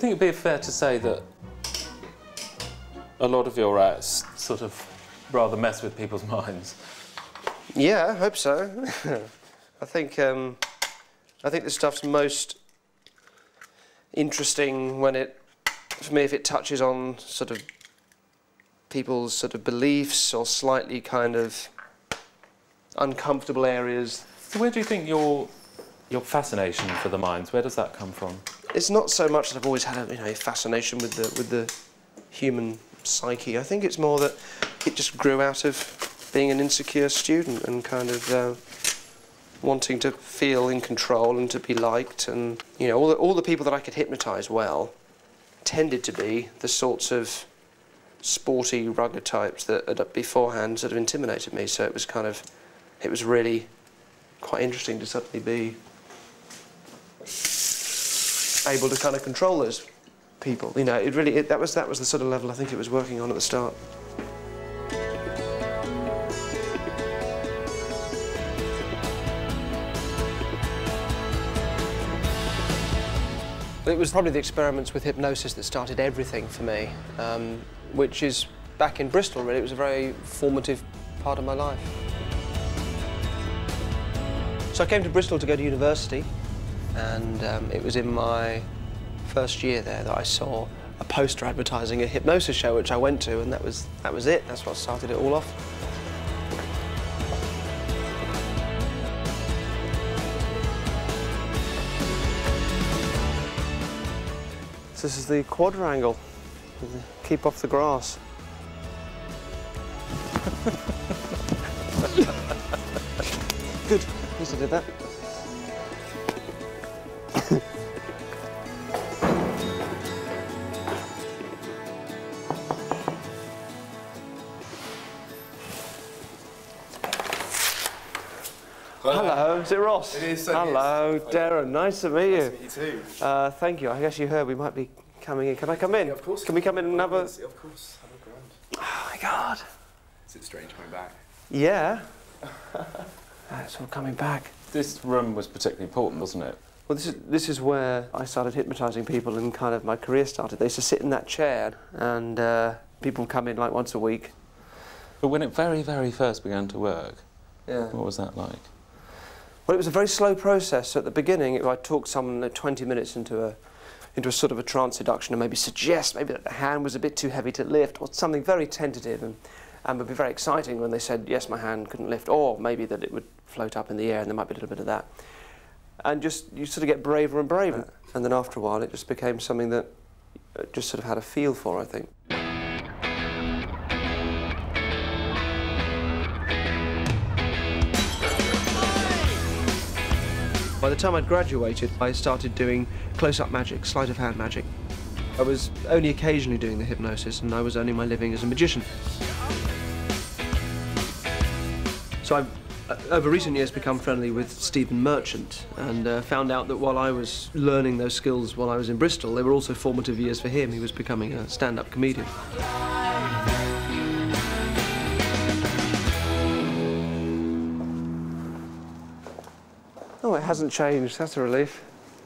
think it'd be fair to say that a lot of your acts sort of rather mess with people's minds? Yeah, I hope so. I think the stuff's most interesting when it, for me, if it touches on sort of people's sort of beliefs or slightly kind of uncomfortable areas. So where do you think your fascination for the minds, where does that come from? It's not so much that I've always had a fascination with the human psyche. I think it's more that it just grew out of being an insecure student and kind of wanting to feel in control and to be liked, and you know, all the people that I could hypnotise well tended to be the sorts of sporty, rugged types that beforehand sort of intimidated me. So it was really quite interesting to suddenly be able to kind of control those people. You know, that was the sort of level I think it was working on at the start. It was probably the experiments with hypnosis that started everything for me, which is back in Bristol, really. It was a very formative part of my life. So I came to Bristol to go to university, and it was in my first year there that I saw a poster advertising a hypnosis show, which I went to, and that was it. That's what started it all off. This is the quadrangle. Keep off the grass. Good. At least I did that. Hello, is it Ross? It is. Hello, Derren. Nice to meet you. Nice to meet you too. Thank you. I guess you heard we might be coming in. Can I come in? Yeah, of course. Can we come in and have a... Of course. Have a grand. Oh, my God. Is it strange coming back? Yeah. It's all coming back. This room was particularly important, wasn't it? Well, this is where I started hypnotising people and kind of my career started. They used to sit in that chair and people would come in like once a week. But when it very, very first began to work, yeah. What was that like? Well, it was a very slow process. So at the beginning, if I talked someone 20 minutes into a sort of a trance induction and maybe suggest maybe that the hand was a bit too heavy to lift or something very tentative, and it would be very exciting when they said, yes, my hand couldn't lift, or maybe that it would float up in the air, and there might be a little bit of that. And just, you sort of get braver and braver. And then after a while, it just became something that just sort of had a feel for, I think. By the time I'd graduated, I started doing close-up magic, sleight of hand magic. I was only occasionally doing the hypnosis, and I was earning my living as a magician. So I've, over recent years, become friendly with Stephen Merchant, and found out that while I was learning those skills while I was in Bristol, they were also formative years for him. He was becoming a stand-up comedian. Oh, it hasn't changed. That's a relief.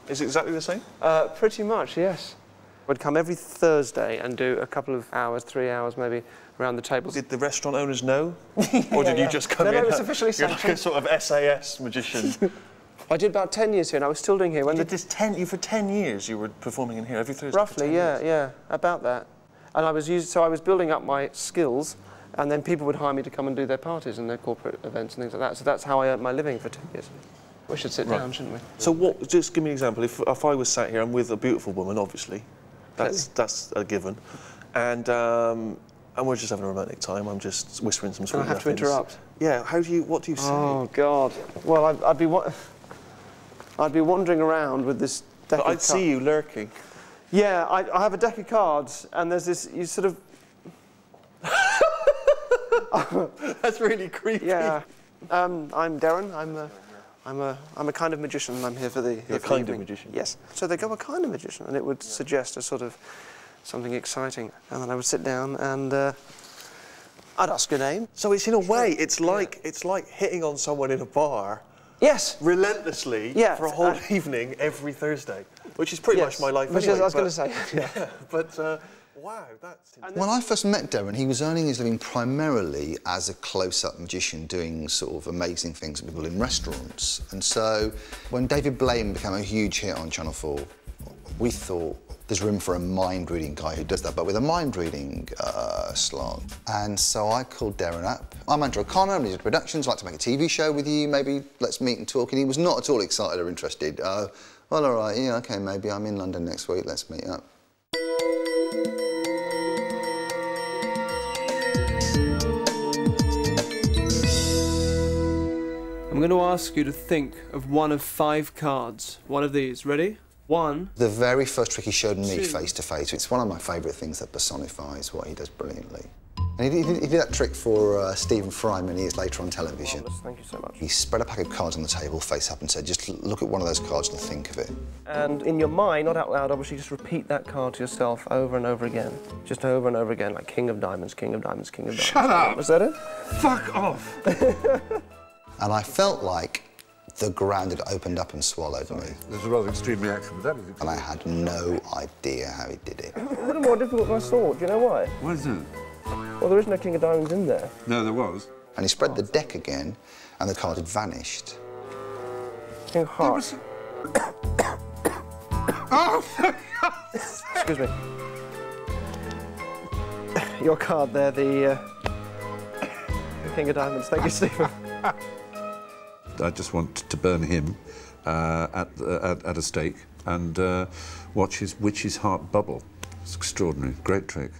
Is it exactly the same? Pretty much, yes. I'd come every Thursday and do a couple of hours, 3 hours maybe, around the tables. Did the restaurant owners know? Or did you just come in? No, it was officially sanctioned. You're like a sort of SAS magician. I did about 10 years here, and I was still doing here. When you did this for 10 years you were performing in here every Thursday? Roughly, yeah, about that. And I was building up my skills, and then people would hire me to come and do their parties and their corporate events and things like that. So that's how I earned my living for 2 years. We should sit down, shouldn't we? So just give me an example. If I was sat here, I'm with a beautiful woman, obviously. That's a given. And we're just having a romantic time. I'm just whispering some sweet nothings. I have to interrupt? Yeah, what do you say? Oh, God. Well, I'd be wandering around with this deck of cards. I'd see you lurking. Yeah, I have a deck of cards, and there's this, you sort of... That's really creepy. Yeah. I'm Derren. I'm a kind of magician. I'm here for the... You're a kind of magician? Yes. So they go, a kind of magician, and it would suggest a sort of something exciting. And then I would sit down and I'd ask your name. So it's in a way, it's like hitting on someone in a bar. Yes. Relentlessly for a whole evening every Thursday. which is pretty much my life anyway. I was going to say. Yeah, but wow, that's... When I first met Derren, he was earning his living primarily as a close-up magician doing sort of amazing things with people in restaurants. And so when David Blaine became a huge hit on Channel 4, we thought there's room for a mind-reading guy who does that, but with a mind-reading slant. And so I called Derren up. I'm Andrew O'Connor, I'm Music Productions, I'd like to make a TV show with you, maybe let's meet and talk. And he was not at all excited or interested. Well, all right, yeah, OK, maybe I'm in London next week, let's meet up. I'm going to ask you to think of one of 5 cards. One of these. Ready? 1. The very first trick he showed me 2. face to face, it's one of my favourite things that personifies what he does brilliantly. And he did that trick for Stephen Fry many years later on television. Marvellous, thank you so much. He spread a pack of cards on the table, face up, and said, just look at one of those cards and think of it. And in your mind, not out loud, obviously, just repeat that card to yourself over and over again. Just over and over again, like King of Diamonds, King of Diamonds, King of Diamonds. Shut up! Was that it? Fuck off! And I felt like the ground had opened up and swallowed me. There's a rather extreme reaction, but that is extreme. And I had no idea how he did it. A little more difficult than I thought. Do you know why? Why is that? Well, there is no King of Diamonds in there. No, there was. And he spread the deck again, and the card had vanished. King of Hearts. Oh, excuse me. Your card there, the King of Diamonds. Thank you, Stephen. I just want to burn him at a stake and watch his witch's heart bubble. It's extraordinary. Great trick.